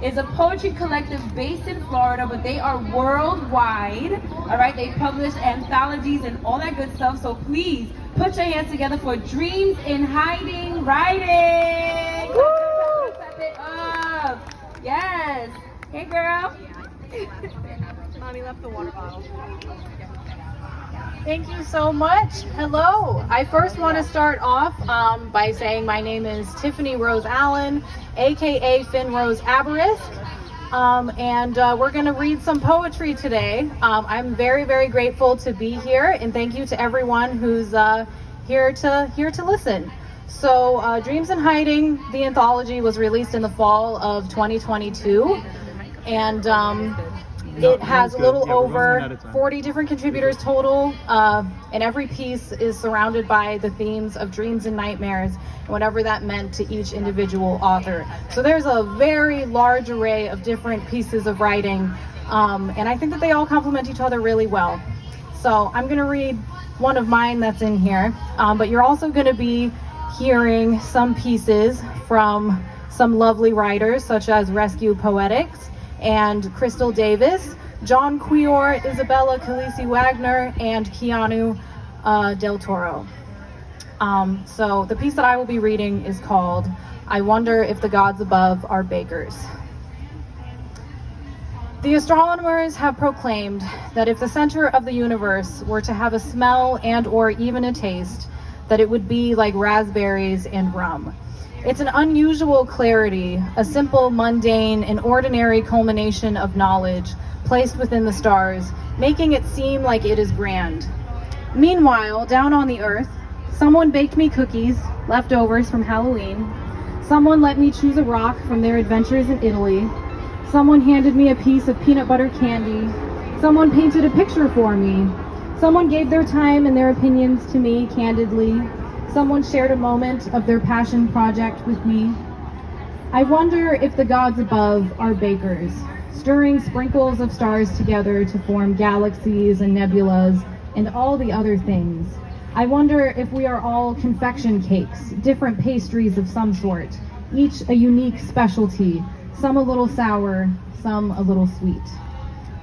is a poetry collective based in Florida, but they are worldwide. All right, they publish anthologies and all that good stuff. So please put your hands together for Dreams in Hiding Writing. Woo! Clap it up. Yes. Hey, girl. Mommy left the water bottle. Thank you so much. Hello. I first want to start off by saying my name is Tiffiny Rose Allen, aka Finn Rose Aborizk, and we're going to read some poetry today. I'm very, very grateful to be here, and thank you to everyone who's here to listen. So, Dreams in Hiding, the anthology, was released in the fall of 2022, and it has a little over 40 different contributors total, and every piece is surrounded by the themes of dreams and nightmares, and whatever that meant to each individual author. So there's a very large array of different pieces of writing, and I think that they all complement each other really well. So I'm going to read one of mine that's in here, but you're also going to be hearing some pieces from some lovely writers such as RescuePoetix and Crystal Davis, John Queor, Isabella Calisi-Wagner, and Keanu Toro. So the piece that I will be reading is called I Wonder If the Gods Above Are Bakers. The astronomers have proclaimed that if the center of the universe were to have a smell and or even a taste, that it would be like raspberries and rum. It's an unusual clarity, a simple, mundane, and ordinary culmination of knowledge placed within the stars, making it seem like it is grand. Meanwhile, down on the earth, someone baked me cookies, leftovers from Halloween. Someone let me choose a rock from their adventures in Italy. Someone handed me a piece of peanut butter candy. Someone painted a picture for me. Someone gave their time and their opinions to me candidly. Someone shared a moment of their passion project with me. I wonder if the gods above are bakers, stirring sprinkles of stars together to form galaxies and nebulas and all the other things. I wonder if we are all confection cakes, different pastries of some sort, each a unique specialty, some a little sour, some a little sweet.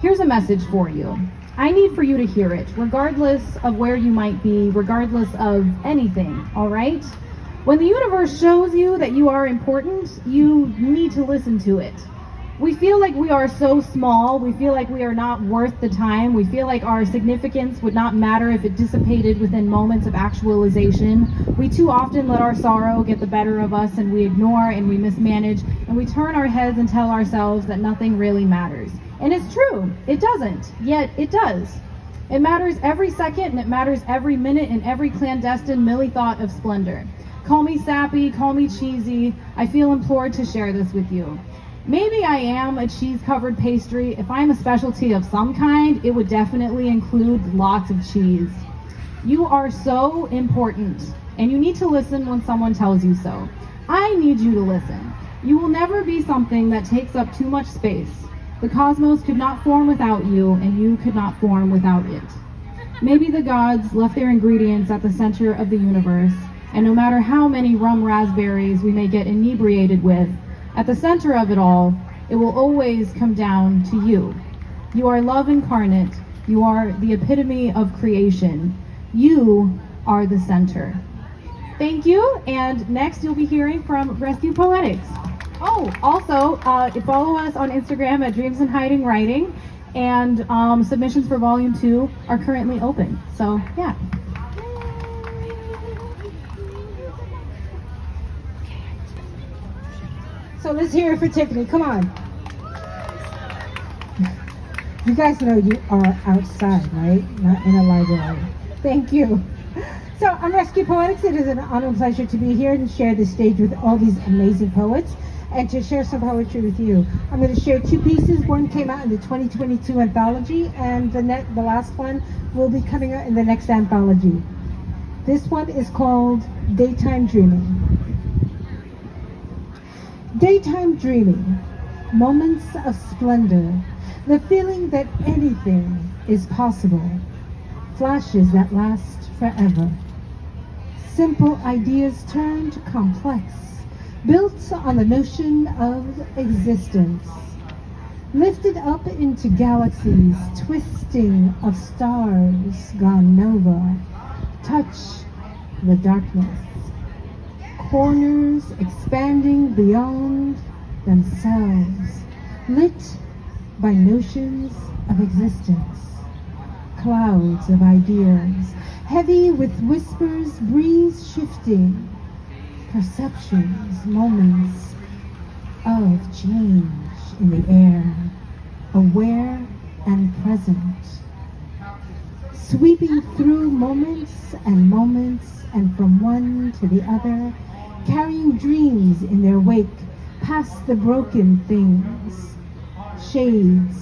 Here's a message for you. I need for you to hear it, regardless of where you might be, regardless of anything, all right? When the universe shows you that you are important, you need to listen to it. We feel like we are so small, we feel like we are not worth the time, we feel like our significance would not matter if it dissipated within moments of actualization. We too often let our sorrow get the better of us, and we ignore and we mismanage, and we turn our heads and tell ourselves that nothing really matters. And it's true, it doesn't, yet it does. It matters every second, and it matters every minute in every clandestine millithought of splendor. Call me sappy, call me cheesy, I feel implored to share this with you. Maybe I am a cheese-covered pastry. If I'm a specialty of some kind, it would definitely include lots of cheese. You are so important, and you need to listen when someone tells you so. I need you to listen. You will never be something that takes up too much space. The cosmos could not form without you, and you could not form without it. Maybe the gods left their ingredients at the center of the universe, and no matter how many rum raspberries we may get inebriated with, at the center of it all, it will always come down to you. You are love incarnate. You are the epitome of creation. You are the center. Thank you, and next you'll be hearing from RescuePoetix. Oh, also, follow us on Instagram at Dreams in Hiding Writing, and submissions for Volume 2 are currently open. So, yeah. So let's hear it for Tiffiny. Come on. You guys know you are outside, right? Not in a library. Thank you. So I'm RescuePoetix. It is an honor and pleasure to be here and share the stage with all these amazing poets, and to share some poetry with you. I'm going to share two pieces. One came out in the 2022 anthology, and the last one will be coming out in the next anthology. This one is called Daytime Dreaming. Daytime dreaming, moments of splendor, the feeling that anything is possible, flashes that last forever. Simple ideas turn to complex, built on the notion of existence, lifted up into galaxies, twisting of stars gone nova, touch the darkness, corners expanding beyond themselves, lit by notions of existence, clouds of ideas, heavy with whispers, breeze shifting, perceptions, moments of change in the air, aware and present, sweeping through moments and from one to the other, carrying dreams in their wake, past the broken things, shades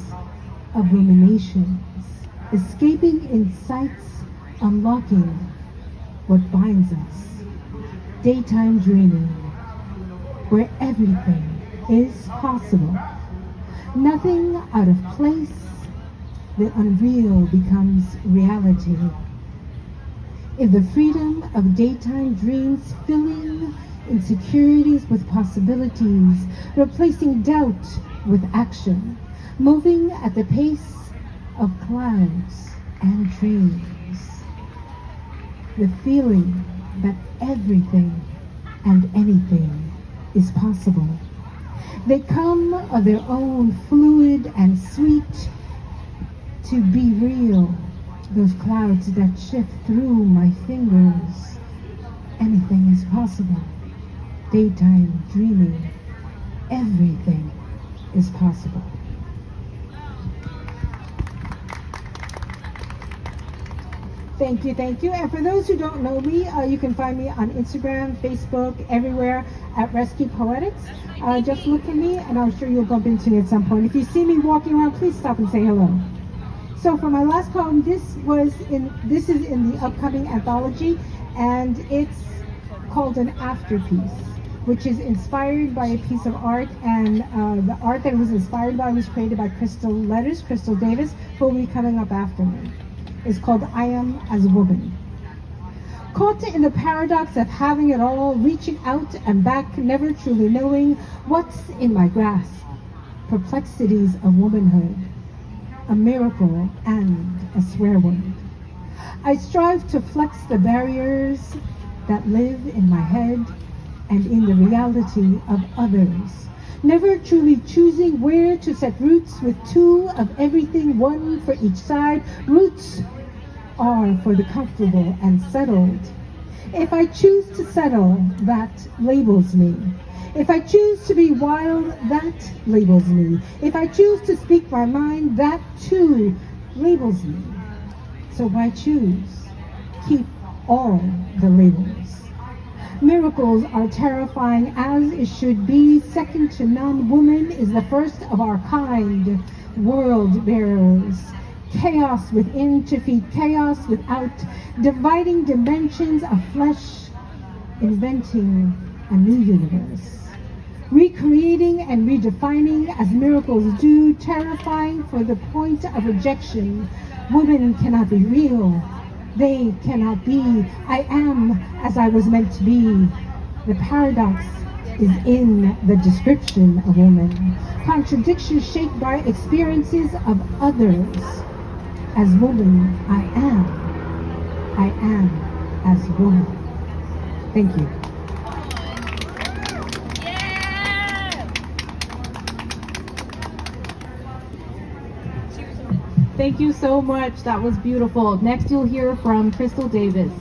of ruminations, escaping insights, unlocking what binds us, daytime dreaming, where everything is possible, nothing out of place, the unreal becomes reality. In the freedom of daytime dreams, filling insecurities with possibilities, replacing doubt with action, moving at the pace of clouds and dreams. The feeling that everything and anything is possible. They come of their own, fluid and sweet, to be real. Those clouds that shift through my fingers. Anything is possible. Daytime dreaming. Everything is possible. Thank you, thank you. And for those who don't know me, you can find me on Instagram, Facebook, everywhere at RescuePoetix. Just look for me and I'm sure you'll bump into me at some point. If you see me walking around, please stop and say hello. So for my last poem, this is in the upcoming anthology, and it's called an afterpiece, which is inspired by a piece of art, and the art that it was inspired by was created by Crystal Davis, who will be coming up after me. It's called I Am as a Woman. Caught in the paradox of having it all, reaching out and back, never truly knowing what's in my grasp, perplexities of womanhood, a miracle and a swear word. I strive to flex the barriers that live in my head and in the reality of others, never truly choosing where to set roots with two of everything, one for each side. Roots are for the comfortable and settled. If I choose to settle, that labels me. If I choose to be wild, that labels me. If I choose to speak my mind, that too labels me. So why choose? Keep all the labels. Miracles are terrifying as it should be. Second to none, woman is the first of our kind. World bearers. Chaos within to feed chaos without. Dividing dimensions of flesh. Inventing a new universe. Recreating and redefining as miracles do, terrifying for the point of rejection. Women cannot be real. They cannot be. I am as I was meant to be. The paradox is in the description of woman. Contradiction shaped by experiences of others. As woman, I am as woman. Thank you. Thank you so much. That was beautiful. Next, you'll hear from Crystal Davis.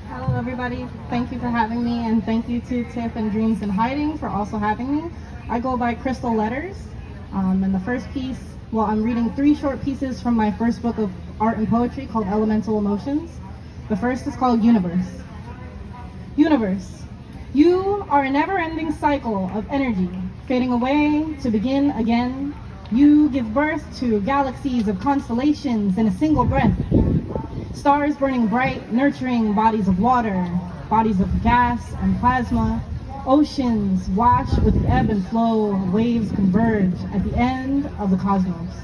Hello, everybody. Thank you for having me, and thank you to Tiff and Dreams in Hiding for also having me. I go by Crystal Letters, and the first piece, well, I'm reading 3 short pieces from my first book of art and poetry called Elemental Emotions. The first is called Universe. Universe, you are a never-ending cycle of energy, fading away to begin again. You give birth to galaxies of constellations in a single breath. Stars burning bright, nurturing bodies of water, bodies of gas and plasma. Oceans wash with the ebb and flow, waves converge at the end of the cosmos.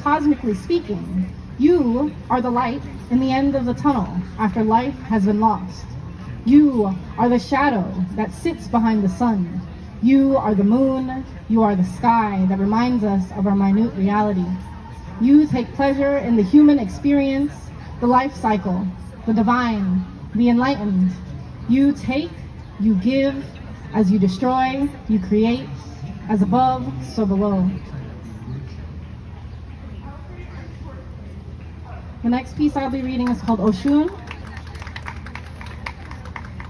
Cosmically speaking, You are the light in the end of the tunnel after life has been lost. You are the shadow that sits behind the sun. You are the moon. You are the sky that reminds us of our minute reality. You take pleasure in the human experience, the life cycle, the divine, the enlightened. You take, you give, as you destroy, you create, as above, so below. The next piece I'll be reading is called Oshun.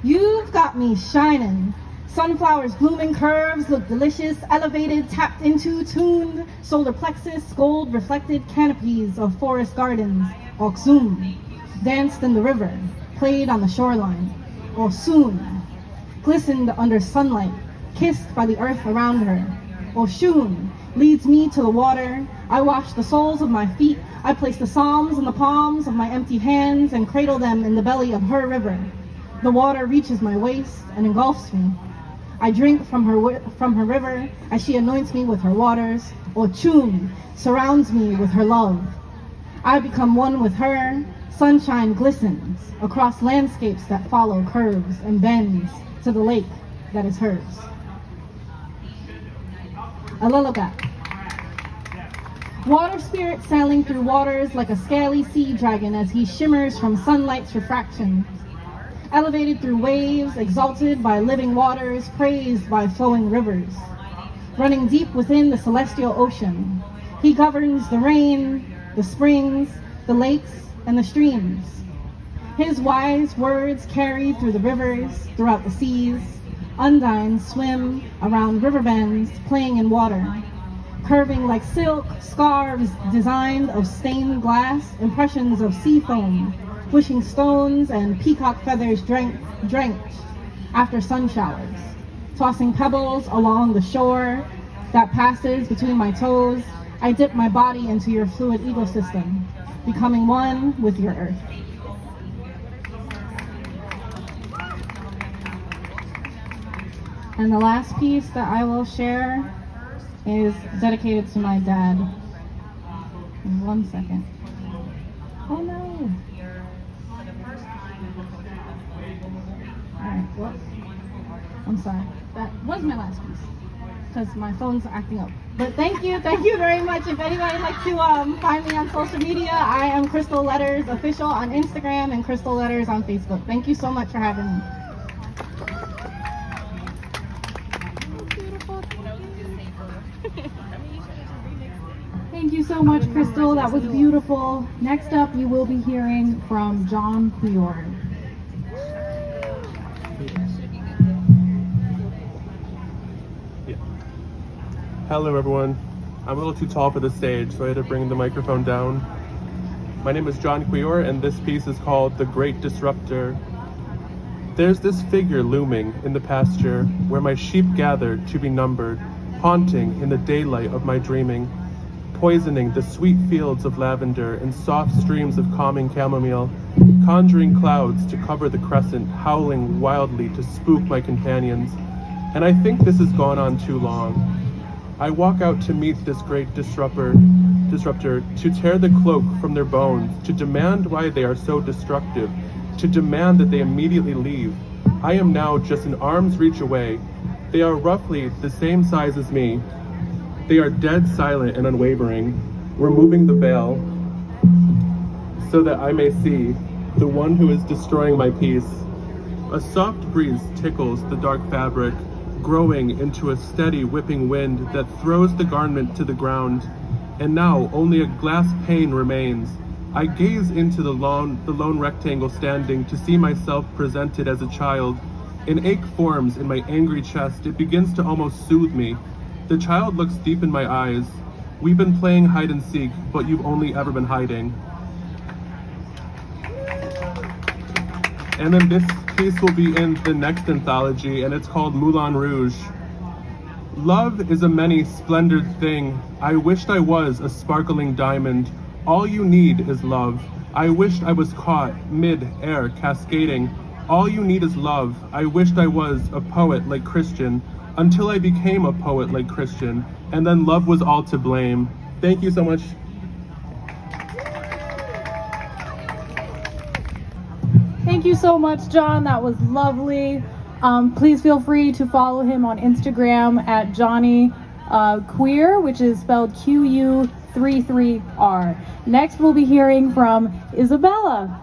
You've got me shining. Sunflowers blooming, curves look delicious, elevated, tapped into, tuned, solar plexus, gold reflected canopies of forest gardens. Oksum danced in the river, played on the shoreline. Osun glistened under sunlight, kissed by the earth around her. Oshun leads me to the water. I wash the soles of my feet. I place the psalms in the palms of my empty hands and cradle them in the belly of her river. The water reaches my waist and engulfs me. I drink from her river as she anoints me with her waters. Ochun surrounds me with her love. I become one with her. Sunshine glistens across landscapes that follow curves and bends to the lake that is hers. A lullaby. Water spirit sailing through waters like a scaly sea dragon as he shimmers from sunlight's refraction. Elevated through waves, exalted by living waters, praised by flowing rivers. Running deep within the celestial ocean, he governs the rain, the springs, the lakes, and the streams. His wise words carry through the rivers, throughout the seas. Undines swim around river bends, playing in water. Curving like silk, scarves designed of stained glass, impressions of sea foam, wishing stones and peacock feathers drenched after sun showers. Tossing pebbles along the shore that passes between my toes, I dip my body into your fluid ecosystem, becoming one with your earth. And the last piece that I will share is dedicated to my dad. In 1 second. Oh no! Alright, well, I'm sorry. That was my last piece, because my phone's acting up. But thank you very much. If anybody would like to find me on social media, I am Crystal Letters Official on Instagram and Crystal Letters on Facebook. Thank you so much for having me. Thank you so much, Crystal. That was beautiful. Next up, you will be hearing from John Queor. Hello everyone. I'm a little too tall for the stage, so I had to bring the microphone down. My name is John Queor, and this piece is called The Great Disruptor. There's this figure looming in the pasture where my sheep gather to be numbered, haunting in the daylight of my dreaming, poisoning the sweet fields of lavender and soft streams of calming chamomile, conjuring clouds to cover the crescent, howling wildly to spook my companions. And I think this has gone on too long. I walk out to meet this great disruptor, to tear the cloak from their bones, to demand why they are so destructive, to demand that they immediately leave. I am now just an arm's reach away. They are roughly the same size as me. They are dead silent and unwavering, removing the veil so that I may see the one who is destroying my peace. A soft breeze tickles the dark fabric, growing into a steady whipping wind that throws the garment to the ground. And now only a glass pane remains. I gaze into the lone rectangle standing to see myself presented as a child. An ache forms in my angry chest. It begins to almost soothe me. The child looks deep in my eyes. We've been playing hide and seek, but you've only ever been hiding. And then this piece will be in the next anthology, and it's called Moulin Rouge. Love is a many splendored thing. I wished I was a sparkling diamond. All you need is love. I wished I was caught mid-air cascading. All you need is love. I wished I was a poet like Christian, until I became a poet like Christian, and then love was all to blame. Thank you so much. Thank you so much, John. That was lovely. Please feel free to follow him on Instagram at Johnny Queer, which is spelled QU33R. Next, we'll be hearing from Isabella.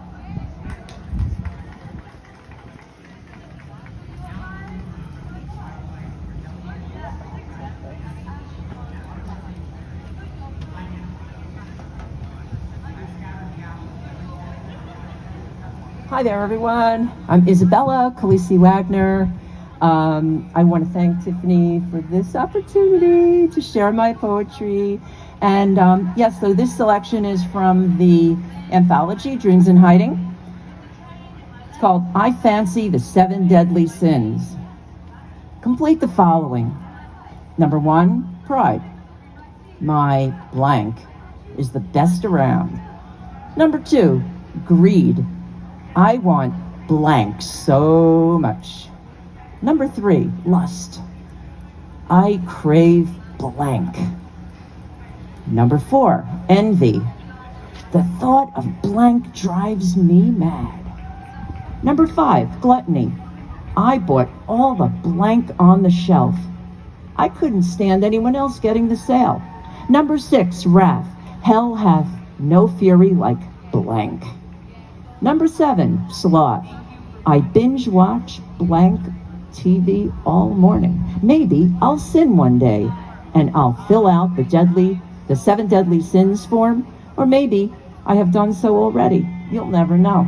Hi there, everyone. I'm Isabella Calisi-Wagner. I want to thank Tiffiny for this opportunity to share my poetry. And yes, so this selection is from the anthology, Dreams in Hiding. It's called I Fancy the 7 Deadly Sins. Complete the following. Number 1, pride. My blank is the best around. Number 2, greed. I want blank so much. Number 3, lust. I crave blank. Number 4, envy. The thought of blank drives me mad. Number 5, gluttony. I bought all the blank on the shelf. I couldn't stand anyone else getting the sale. Number 6, wrath. Hell hath no fury like blank. Number 7, sloth. I binge watch blank TV all morning. Maybe I'll sin one day and I'll fill out the 7 deadly sins form, or maybe I have done so already. You'll never know.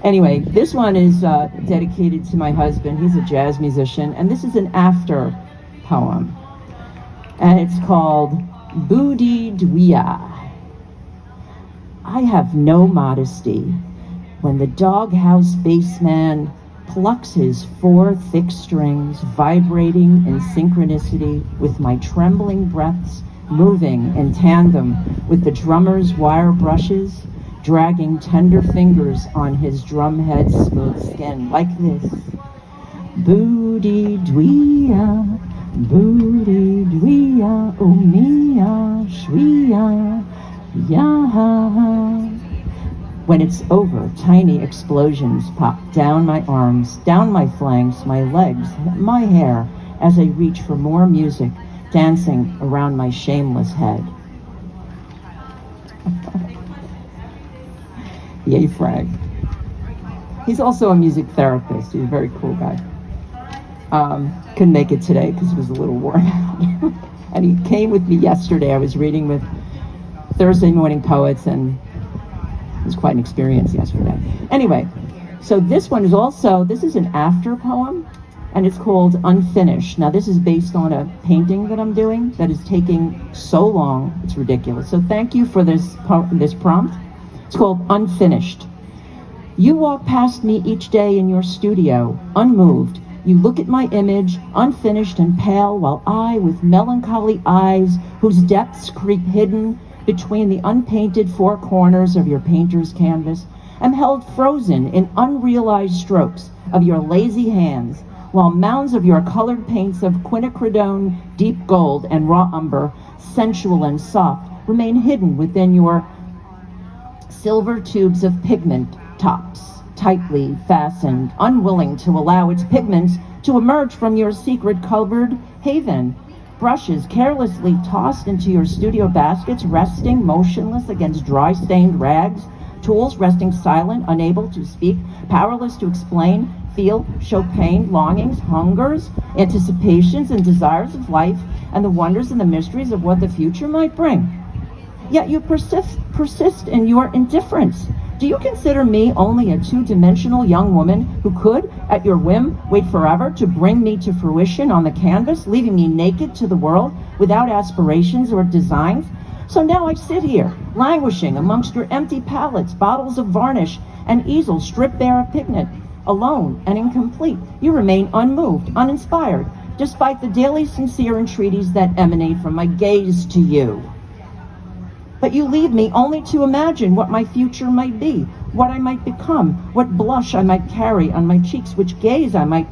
Anyway, this one is dedicated to my husband. He's a jazz musician, and this is an after poem. And it's called Booty Dwea. I have no modesty when the doghouse bassman plucks his 4 thick strings, vibrating in synchronicity with my trembling breaths, moving in tandem with the drummer's wire brushes, dragging tender fingers on his drumhead's smooth skin, like this. Booty Dwea, booty Dwea, oh mia, shwea, ya. When it's over, tiny explosions pop down my arms, down my flanks, my legs, my hair, as I reach for more music, dancing around my shameless head. Yay, Frank. He's also a music therapist. He's a very cool guy. Couldn't make it today because he was a little worn out. And he came with me yesterday. I was reading with Thursday Morning Poets, and it was quite an experience yesterday. Anyway, so this one is this is an after poem, and it's called Unfinished. Now, this is based on a painting that I'm doing that is taking so long, it's ridiculous. So thank you for this prompt. It's called Unfinished. You walk past me each day in your studio, unmoved. You look at my image, unfinished and pale, while I, with melancholy eyes, whose depths creep hidden between the unpainted 4 corners of your painter's canvas, am held frozen in unrealized strokes of your lazy hands, while mounds of your colored paints of quinacridone, deep gold, and raw umber, sensual and soft, remain hidden within your silver tubes of pigment tops, tightly fastened, unwilling to allow its pigments to emerge from your secret cupboard haven. Brushes carelessly tossed into your studio baskets, resting motionless against dry stained rags, tools resting silent, unable to speak, powerless to explain, feel, show pain, longings, hungers, anticipations, and desires of life, and the wonders and the mysteries of what the future might bring. Yet you persist in your indifference. Do you consider me only a 2-dimensional young woman who could, at your whim, wait forever to bring me to fruition on the canvas, leaving me naked to the world without aspirations or designs? So now I sit here, languishing amongst your empty palettes, bottles of varnish, and easels stripped bare of pigment, alone and incomplete. You remain unmoved, uninspired, despite the daily sincere entreaties that emanate from my gaze to you. But you leave me only to imagine what my future might be, what I might become, what blush I might carry on my cheeks, which gaze I might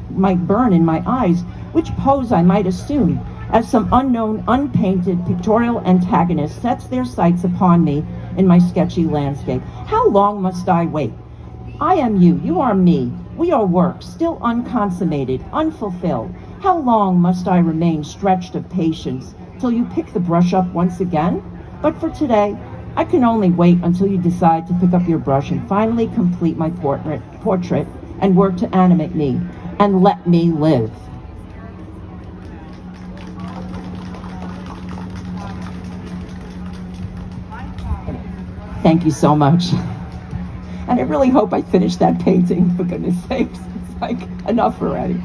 burn in my eyes, which pose I might assume, as some unknown, unpainted pictorial antagonist sets their sights upon me in my sketchy landscape. How long must I wait? I am you, you are me. We are work, still unconsummated, unfulfilled. How long must I remain stretched of patience till you pick the brush up once again? But for today, I can only wait until you decide to pick up your brush and finally complete my portrait and work to animate me and let me live. Thank you so much. And I really hope I finished that painting, for goodness sakes. It's like enough already.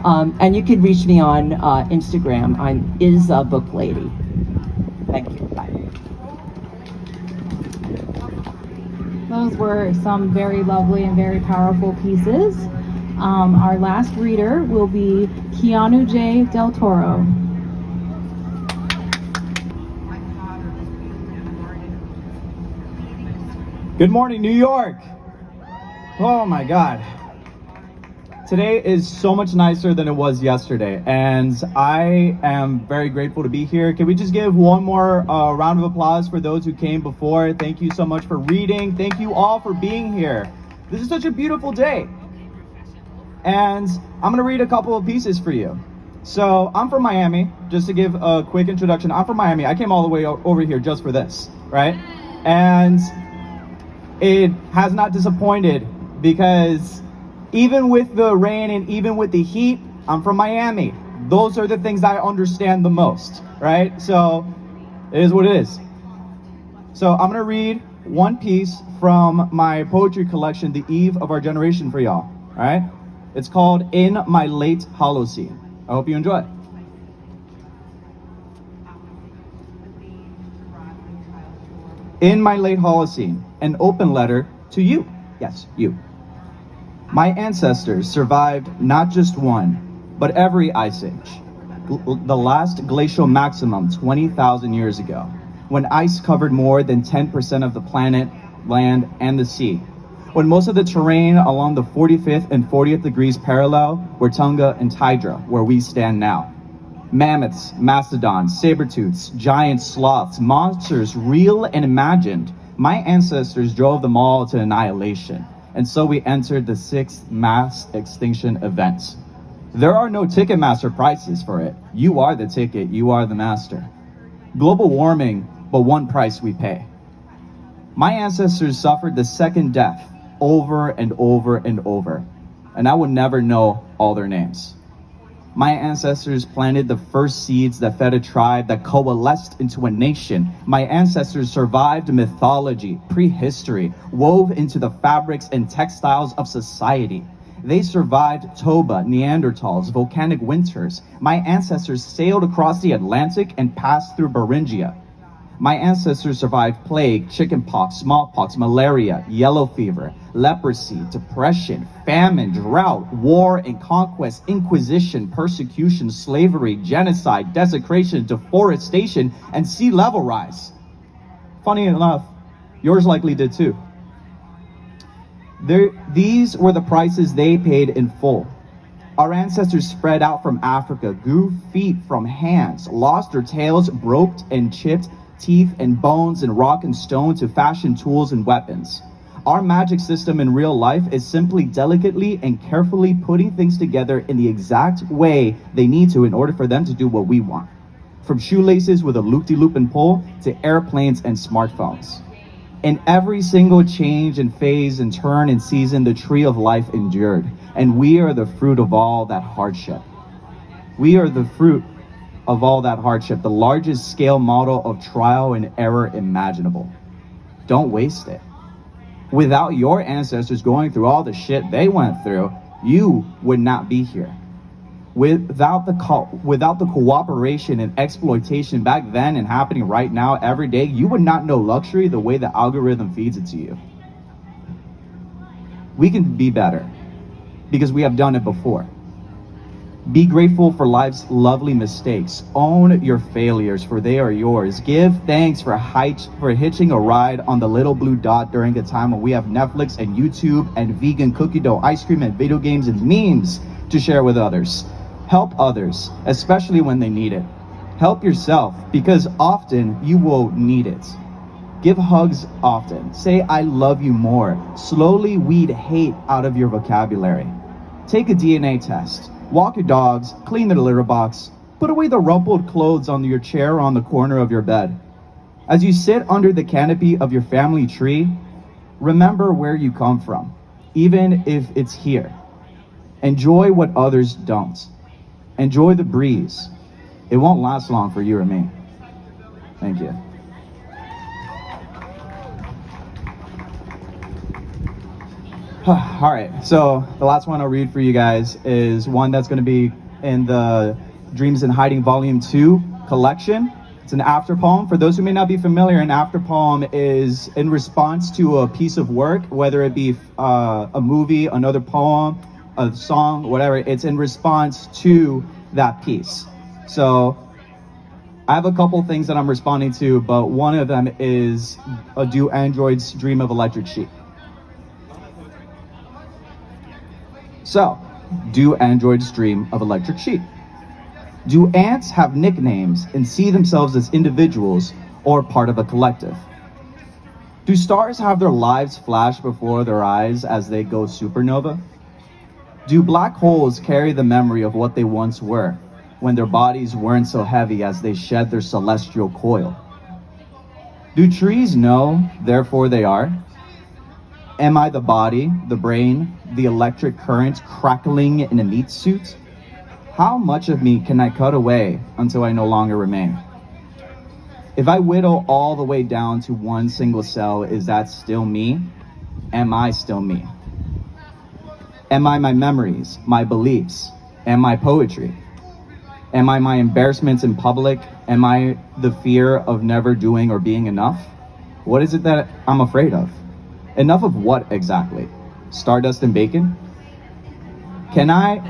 And you can reach me on Instagram. I'm Isabooklady. Thank you. Bye. Those were some very lovely and very powerful pieces. Our last reader will be Keanu J. Del Toro. Good morning, New York. Oh my God. Today is so much nicer than it was yesterday, and I am very grateful to be here. Can we just give one more round of applause for those who came before? Thank you so much for reading. Thank you all for being here. This is such a beautiful day. And I'm gonna read a couple of pieces for you. So I'm from Miami, just to give a quick introduction. I'm from Miami. I came all the way over here just for this, right? And it has not disappointed, because even with the rain and even with the heat, I'm from Miami. Those are the things I understand the most, right? So it is what it is. So I'm gonna read one piece from my poetry collection, The Eve of Our Generation, for y'all, all right? It's called In My Late Holocene. I hope you enjoy it. In my late Holocene, an open letter to you. Yes, you. My ancestors survived not just one, but every ice age. The last glacial maximum 20,000 years ago, when ice covered more than 10% of the planet, land, and the sea. When most of the terrain along the 45th and 40th degrees parallel were Tunga and Tundra, where we stand now. Mammoths, mastodons, saber-tooths, giant sloths, monsters real and imagined. My ancestors drove them all to annihilation. And so we entered the 6th mass extinction event. There are no Ticketmaster prices for it. You are the ticket, you are the master. Global warming, but one price we pay. My ancestors suffered the second death over and over and over, and I would never know all their names. My ancestors planted the first seeds that fed a tribe that coalesced into a nation. My ancestors survived mythology, prehistory, wove into the fabrics and textiles of society. They survived Toba, Neanderthals, volcanic winters. My ancestors sailed across the Atlantic and passed through Beringia. My ancestors survived plague, chickenpox, smallpox, malaria, yellow fever, leprosy, depression, famine, drought, war and conquest, inquisition, persecution, slavery, genocide, desecration, deforestation, and sea level rise. Funny enough, yours likely did too. These were the prices they paid in full. Our ancestors spread out from Africa, grew feet from hands, lost their tails, broke and chipped teeth and bones and rock and stone to fashion tools and weapons. Our magic system in real life is simply delicately and carefully putting things together in the exact way they need to in order for them to do what we want. From shoelaces with a loop-de-loop and pull to airplanes and smartphones. In every single change and phase and turn and season, the tree of life endured, and we are the fruit of all that hardship. We are the fruit of all that hardship, the largest scale model of trial and error imaginable. Don't waste it. Without your ancestors going through all the shit they went through, you would not be here. Without the cooperation and exploitation back then and happening right now every day, you would not know luxury the way the algorithm feeds it to you. We can be better because we have done it before. Be grateful for life's lovely mistakes. Own your failures, for they are yours. Give thanks for hitching a ride on the little blue dot during a time when we have Netflix and YouTube and vegan cookie dough ice cream and video games and memes to share with others. Help others, especially when they need it. Help yourself, because often you will need it. Give hugs often. Say I love you more. Slowly weed hate out of your vocabulary. Take a DNA test. Walk your dogs. Clean the litter box. Put away the rumpled clothes on your chair or on the corner of your bed. As you sit under the canopy of your family tree, remember where you come from, even if it's here. Enjoy what others don't. Enjoy the breeze. It won't last long for you or me. Thank you. All right, so the last one I'll read for you guys is one that's going to be in the Dreams in Hiding Volume 2 collection. It's an after poem. For those who may not be familiar, an after poem is in response to a piece of work, whether it be a movie, another poem, a song, whatever. It's in response to that piece. So I have a couple things that I'm responding to, but one of them is Do Androids Dream of Electric Sheep? So, do androids dream of electric sheep? Do ants have nicknames and see themselves as individuals or part of a collective? Do stars have their lives flash before their eyes as they go supernova? Do black holes carry the memory of what they once were when their bodies weren't so heavy as they shed their celestial coil? Do trees know, therefore they are? Am I the body, the brain, the electric current crackling in a meat suit? How much of me can I cut away until I no longer remain? If I whittle all the way down to one single cell, is that still me? Am I still me? Am I my memories, my beliefs? Am I poetry? Am I my embarrassments in public? Am I the fear of never doing or being enough? What is it that I'm afraid of? Enough of what exactly? Stardust and bacon? Can I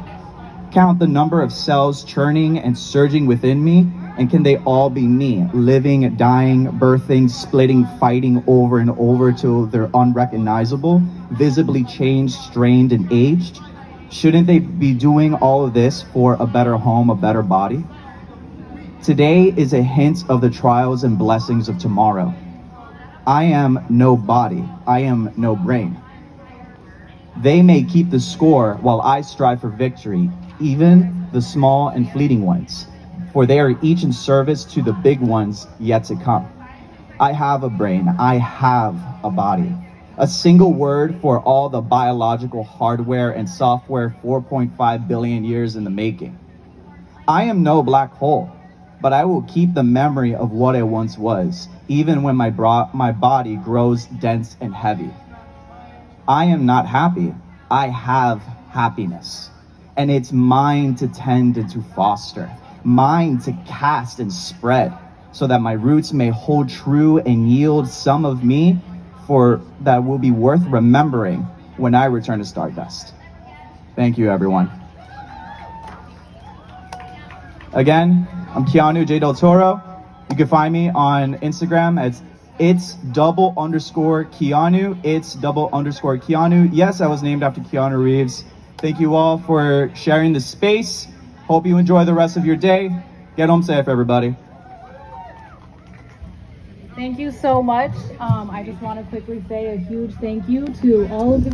count the number of cells churning and surging within me? And can they all be me, living, dying, birthing, splitting, fighting over and over till they're unrecognizable, visibly changed, strained, and aged? Shouldn't they be doing all of this for a better home, a better body? Today is a hint of the trials and blessings of tomorrow. I am no body, I am no brain. They may keep the score while I strive for victory, even the small and fleeting ones, for they are each in service to the big ones yet to come. I have a brain, I have a body. A single word for all the biological hardware and software 4.5 billion years in the making. I am no black hole, but I will keep the memory of what I once was, even when my body grows dense and heavy. I am not happy, I have happiness. And it's mine to tend and to foster, mine to cast and spread, so that my roots may hold true and yield some of me for that will be worth remembering when I return to Stardust. Thank you, everyone. Again, I'm Keanu J. Toro. You can find me on Instagram as its_Keanu. It's_Keanu. Yes, I was named after Keanu Reeves. Thank you all for sharing this space. Hope you enjoy the rest of your day. Get home safe, everybody. Thank you so much. I just want to quickly say a huge thank you to all of the